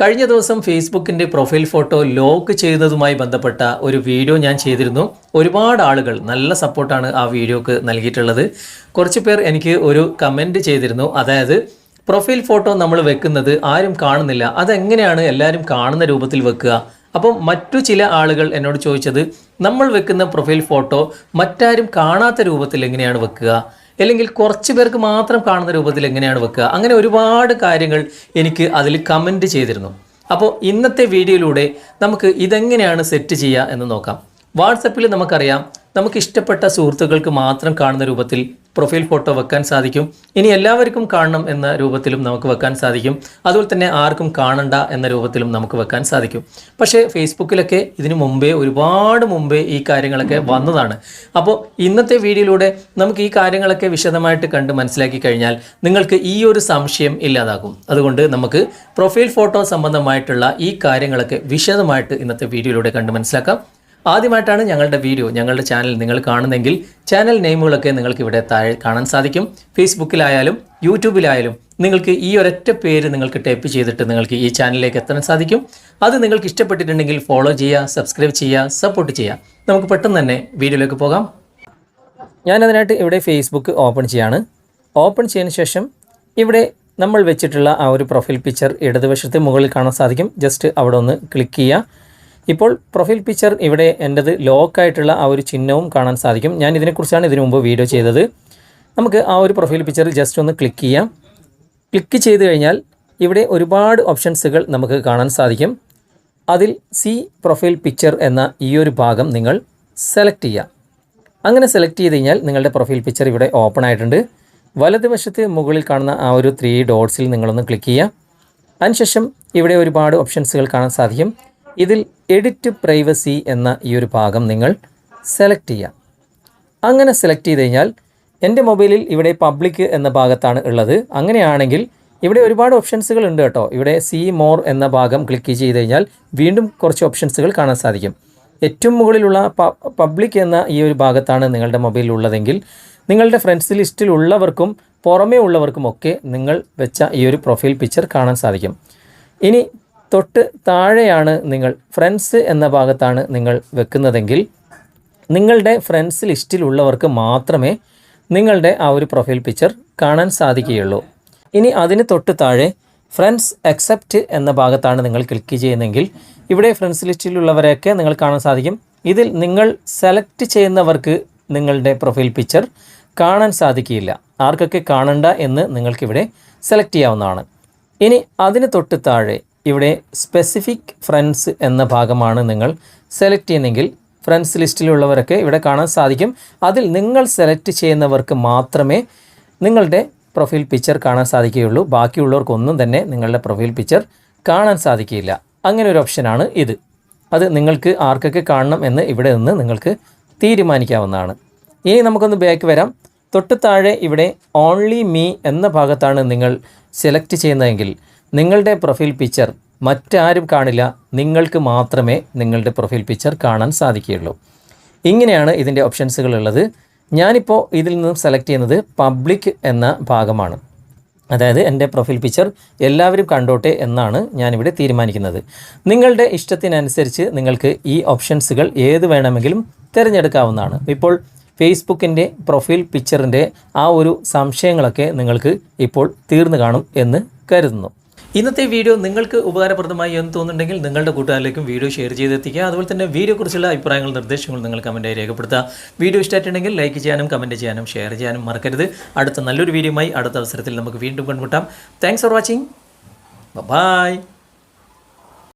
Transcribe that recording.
കഴിഞ്ഞ ദിവസം ഫേസ്ബുക്കിൻ്റെ profile photo lock ചെയ്തതുമായി ബന്ധപ്പെട്ട ഒരു വീഡിയോ ഞാൻ ചെയ്തിരുന്നു. ഒരുപാട് ആളുകൾ നല്ല സപ്പോർട്ടാണ് ആ വീഡിയോക്ക് നൽകിയിട്ടുള്ളത്. കുറച്ച് പേർ എനിക്ക് ഒരു കമൻറ്റ് ചെയ്തിരുന്നു. അതായത് പ്രൊഫൈൽ ഫോട്ടോ നമ്മൾ വെക്കുന്നത് ആരും കാണുന്നില്ല, അതെങ്ങനെയാണ് എല്ലാവരും കാണുന്ന രൂപത്തിൽ വെക്കുക? അപ്പം മറ്റു ചില ആളുകൾ എന്നോട് ചോദിച്ചത്, നമ്മൾ വെക്കുന്ന പ്രൊഫൈൽ ഫോട്ടോ മറ്റാരും കാണാത്ത രൂപത്തിൽ എങ്ങനെയാണ് വെക്കുക, അല്ലെങ്കിൽ കുറച്ച് പേർക്ക് മാത്രം കാണുന്ന രൂപത്തിൽ എങ്ങനെയാണ് വെക്കുക? അങ്ങനെ ഒരുപാട് കാര്യങ്ങൾ എനിക്ക് അതിൽ കമൻറ്റ് ചെയ്തിരുന്നു. അപ്പോൾ ഇന്നത്തെ വീഡിയോയിലൂടെ നമുക്ക് ഇതെങ്ങനെയാണ് സെറ്റ് ചെയ്യുക എന്ന് നോക്കാം. വാട്സപ്പിൽ നമുക്കറിയാം, നമുക്ക് ഇഷ്ടപ്പെട്ട സുഹൃത്തുക്കൾക്ക് മാത്രം കാണുന്ന രൂപത്തിൽ പ്രൊഫൈൽ ഫോട്ടോ വെക്കാൻ സാധിക്കും. ഇനി എല്ലാവർക്കും കാണണം എന്ന രൂപത്തിലും നമുക്ക് വെക്കാൻ സാധിക്കും. അതുപോലെ തന്നെ ആർക്കും കാണണ്ട എന്ന രൂപത്തിലും നമുക്ക് വെക്കാൻ സാധിക്കും. പക്ഷേ ഫേസ്ബുക്കിലൊക്കെ ഇതിനു മുമ്പേ, ഒരുപാട് മുമ്പേ ഈ കാര്യങ്ങളൊക്കെ വന്നതാണ്. അപ്പോൾ ഇന്നത്തെ വീഡിയോയിലൂടെ നമുക്ക് ഈ കാര്യങ്ങളൊക്കെ വിശദമായിട്ട് കണ്ട് മനസ്സിലാക്കി കഴിഞ്ഞാൽ നിങ്ങൾക്ക് ഈ ഒരു സംശയം ഇല്ലാതാകും. അതുകൊണ്ട് നമുക്ക് പ്രൊഫൈൽ ഫോട്ടോ സംബന്ധമായിട്ടുള്ള ഈ കാര്യങ്ങളൊക്കെ വിശദമായിട്ട് ഇന്നത്തെ വീഡിയോയിലൂടെ കണ്ട് മനസ്സിലാക്കാം. ആദ്യമായിട്ടാണ് ഞങ്ങളുടെ ചാനൽ നിങ്ങൾ കാണുന്നെങ്കിൽ ചാനൽ നെയിമുകളൊക്കെ നിങ്ങൾക്ക് ഇവിടെ താഴെ കാണാൻ സാധിക്കും. ഫേസ്ബുക്കിലായാലും യൂട്യൂബിലായാലും നിങ്ങൾക്ക് ഈ ഒരൊറ്റ പേര് നിങ്ങൾക്ക് ടൈപ്പ് ചെയ്തിട്ട് നിങ്ങൾക്ക് ഈ ചാനലിലേക്ക് എത്താൻ സാധിക്കും. അത് നിങ്ങൾക്ക് ഇഷ്ടപ്പെട്ടിട്ടുണ്ടെങ്കിൽ ഫോളോ ചെയ്യുക, സബ്സ്ക്രൈബ് ചെയ്യുക, സപ്പോർട്ട് ചെയ്യുക. നമുക്ക് പെട്ടെന്ന് തന്നെ വീഡിയോയിലേക്ക് പോകാം. ഞാനതിനായിട്ട് ഇവിടെ ഫേസ്ബുക്ക് ഓപ്പൺ ചെയ്യാണ്. ഓപ്പൺ ചെയ്തതിന് ശേഷം ഇവിടെ നമ്മൾ വെച്ചിട്ടുള്ള ആ ഒരു പ്രൊഫൈൽ പിക്ചർ ഇടതുവശത്ത് മുകളിൽ കാണാൻ സാധിക്കും. ജസ്റ്റ് അവിടെ ഒന്ന് ക്ലിക്ക് ചെയ്യുക. ഇപ്പോൾ പ്രൊഫൈൽ പിക്ചർ ഇവിടെ എൻ്റെത് ലോക്കായിട്ടുള്ള ആ ഒരു ചിഹ്നവും കാണാൻ സാധിക്കും. ഞാൻ ഇതിനെക്കുറിച്ചാണ് ഇതിനു മുമ്പ് വീഡിയോ ചെയ്തത്. നമുക്ക് ആ ഒരു പ്രൊഫൈൽ പിക്ചർ ജസ്റ്റ് ഒന്ന് ക്ലിക്ക് ചെയ്യാം. ക്ലിക്ക് ചെയ്ത് കഴിഞ്ഞാൽ ഇവിടെ ഒരുപാട് ഓപ്ഷൻസുകൾ നമുക്ക് കാണാൻ സാധിക്കും. അതിൽ സി പ്രൊഫൈൽ പിക്ചർ എന്ന ഈ ഒരു ഭാഗം നിങ്ങൾ സെലക്ട് ചെയ്യുക. അങ്ങനെ സെലക്ട് ചെയ്ത് കഴിഞ്ഞാൽ നിങ്ങളുടെ പ്രൊഫൈൽ പിക്ചർ ഇവിടെ ഓപ്പൺ ആയിട്ടുണ്ട്. വലതുവശത്ത് മുകളിൽ കാണുന്ന ആ ഒരു 3 ഡോട്ട്സിൽ നിങ്ങളൊന്ന് ക്ലിക്ക് ചെയ്യുക. അതിനുശേഷം ഇവിടെ ഒരുപാട് ഓപ്ഷൻസുകൾ കാണാൻ സാധിക്കും. ഇതിൽ എഡിറ്റ് പ്രൈവസി എന്ന ഈ ഒരു ഭാഗം നിങ്ങൾ സെലക്ട് ചെയ്യുക. അങ്ങനെ സെലക്ട് ചെയ്ത് കഴിഞ്ഞാൽ എൻ്റെ മൊബൈലിൽ ഇവിടെ പബ്ലിക് എന്ന ഭാഗത്താണ് ഉള്ളത്. അങ്ങനെയാണെങ്കിൽ ഇവിടെ ഒരുപാട് ഓപ്ഷൻസുകൾ ഉണ്ട് കേട്ടോ. ഇവിടെ സി മോർ എന്ന ഭാഗം ക്ലിക്ക് ചെയ്ത് കഴിഞ്ഞാൽ വീണ്ടും കുറച്ച് ഓപ്ഷൻസുകൾ കാണാൻ സാധിക്കും. ഏറ്റവും മുകളിലുള്ള പബ്ലിക് എന്ന ഈ ഒരു ഭാഗത്താണ് നിങ്ങളുടെ മൊബൈലിൽ ഉള്ളതെങ്കിൽ നിങ്ങളുടെ ഫ്രണ്ട്സ് ലിസ്റ്റിലുള്ളവർക്കും പുറമേ ഉള്ളവർക്കുമൊക്കെ നിങ്ങൾ വെച്ച ഈ ഒരു പ്രൊഫൈൽ പിക്ചർ കാണാൻ സാധിക്കും. ഇനി തൊട്ട് താഴെയാണ് നിങ്ങൾ ഫ്രണ്ട്സ് എന്ന ഭാഗത്താണ് നിങ്ങൾ വെക്കുന്നതെങ്കിൽ നിങ്ങളുടെ ഫ്രണ്ട്സ് ലിസ്റ്റിലുള്ളവർക്ക് മാത്രമേ നിങ്ങളുടെ ആ ഒരു പ്രൊഫൈൽ പിക്ചർ കാണാൻ സാധിക്കുകയുള്ളൂ. ഇനി അതിന് തൊട്ട് താഴെ ഫ്രണ്ട്സ് അക്സെപ്റ്റ് എന്ന ഭാഗത്താണ് നിങ്ങൾ ക്ലിക്ക് ചെയ്യുന്നതെങ്കിൽ ഇവിടെ ഫ്രണ്ട്സ് ലിസ്റ്റിലുള്ളവരെയൊക്കെ നിങ്ങൾ കാണാൻ സാധിക്കും. ഇതിൽ നിങ്ങൾ സെലക്ട് ചെയ്യുന്നവർക്ക് നിങ്ങളുടെ പ്രൊഫൈൽ പിക്ചർ കാണാൻ സാധിക്കുകയില്ല. ആർക്കൊക്കെ കാണണ്ട എന്ന് നിങ്ങൾക്കിവിടെ സെലക്ട് ചെയ്യാവുന്നതാണ്. ഇനി അതിന് തൊട്ട് താഴെ ഇവിടെ സ്പെസിഫിക് ഫ്രണ്ട്സ് എന്ന ഭാഗമാണ് നിങ്ങൾ സെലക്ട് ചെയ്യുന്നതെങ്കിൽ ഫ്രണ്ട്സ് ലിസ്റ്റിലുള്ളവരൊക്കെ ഇവിടെ കാണാൻ സാധിക്കും. അതിൽ നിങ്ങൾ സെലക്ട് ചെയ്യുന്നവർക്ക് മാത്രമേ നിങ്ങളുടെ പ്രൊഫൈൽ പിക്ചർ കാണാൻ സാധിക്കുകയുള്ളൂ. ബാക്കിയുള്ളവർക്കൊന്നും തന്നെ നിങ്ങളുടെ പ്രൊഫൈൽ പിക്ചർ കാണാൻ സാധിക്കില്ല. അങ്ങനെ ഒരു ഓപ്ഷനാണ് ഇത്. അത് നിങ്ങൾക്ക് ആർക്കൊക്കെ കാണണം എന്ന് ഇവിടെ നിന്ന് നിങ്ങൾക്ക് തീരുമാനിക്കാവുന്നതാണ്. ഇനി നമുക്കൊന്ന് ബാക്ക് വരാം. തൊട്ട് താഴെ ഇവിടെ ഓൺലി മീ എന്ന ഭാഗത്താണ് നിങ്ങൾ സെലക്ട് ചെയ്യുന്നതെങ്കിൽ നിങ്ങളുടെ പ്രൊഫൈൽ പിക്ചർ മറ്റാരും കാണില്ല, നിങ്ങൾക്ക് മാത്രമേ നിങ്ങളുടെ പ്രൊഫൈൽ പിക്ചർ കാണാൻ സാധിക്കുകയുള്ളൂ. ഇങ്ങനെയാണ് ഇതിൻ്റെ ഓപ്ഷൻസുകൾ ഉള്ളത്. ഞാനിപ്പോൾ ഇതിൽ നിന്നും സെലക്ട് ചെയ്യുന്നത് പബ്ലിക് എന്ന ഭാഗമാണ്. അതായത് എൻ്റെ പ്രൊഫൈൽ പിക്ചർ എല്ലാവരും കണ്ടോട്ടെ എന്നാണ് ഞാനിവിടെ തീരുമാനിക്കുന്നത്. നിങ്ങളുടെ ഇഷ്ടത്തിനനുസരിച്ച് നിങ്ങൾക്ക് ഈ ഓപ്ഷൻസുകൾ ഏത് വേണമെങ്കിലും തിരഞ്ഞെടുക്കാവുന്നതാണ്. ഇപ്പോൾ ഫേസ്ബുക്കിൻ്റെ പ്രൊഫൈൽ പിക്ചറിൻ്റെ ആ ഒരു സംശയങ്ങളൊക്കെ നിങ്ങൾക്ക് ഇപ്പോൾ തീർന്നു കാണും എന്ന് കരുതുന്നു. ഇന്നത്തെ വീഡിയോ നിങ്ങൾക്ക് ഉപകാരപ്രദമായി എന്ന് തോന്നുന്നുണ്ടെങ്കിൽ നിങ്ങളുടെ കൂട്ടുകാരിലേക്കും വീഡിയോ ഷെയർ ചെയ്തെത്തിക്കുക. അതുപോലെ തന്നെ വീഡിയോയെക്കുറിച്ചുള്ള അഭിപ്രായങ്ങളും നിർദ്ദേശങ്ങളും നിങ്ങൾ കമൻറ്റായി രേഖപ്പെടുത്തുക. വീഡിയോ ഇഷ്ടമായിട്ടുണ്ടെങ്കിൽ ലൈക്ക് ചെയ്യാനും കമൻറ്റ് ചെയ്യാനും ഷെയർ ചെയ്യാനും മറക്കരുത്. അടുത്ത നല്ലൊരു വീഡിയോയുമായി അടുത്ത അവസരത്തിൽ നമുക്ക് വീണ്ടും കണ്ടുമുട്ടാം. Thanks for watching. ബൈ.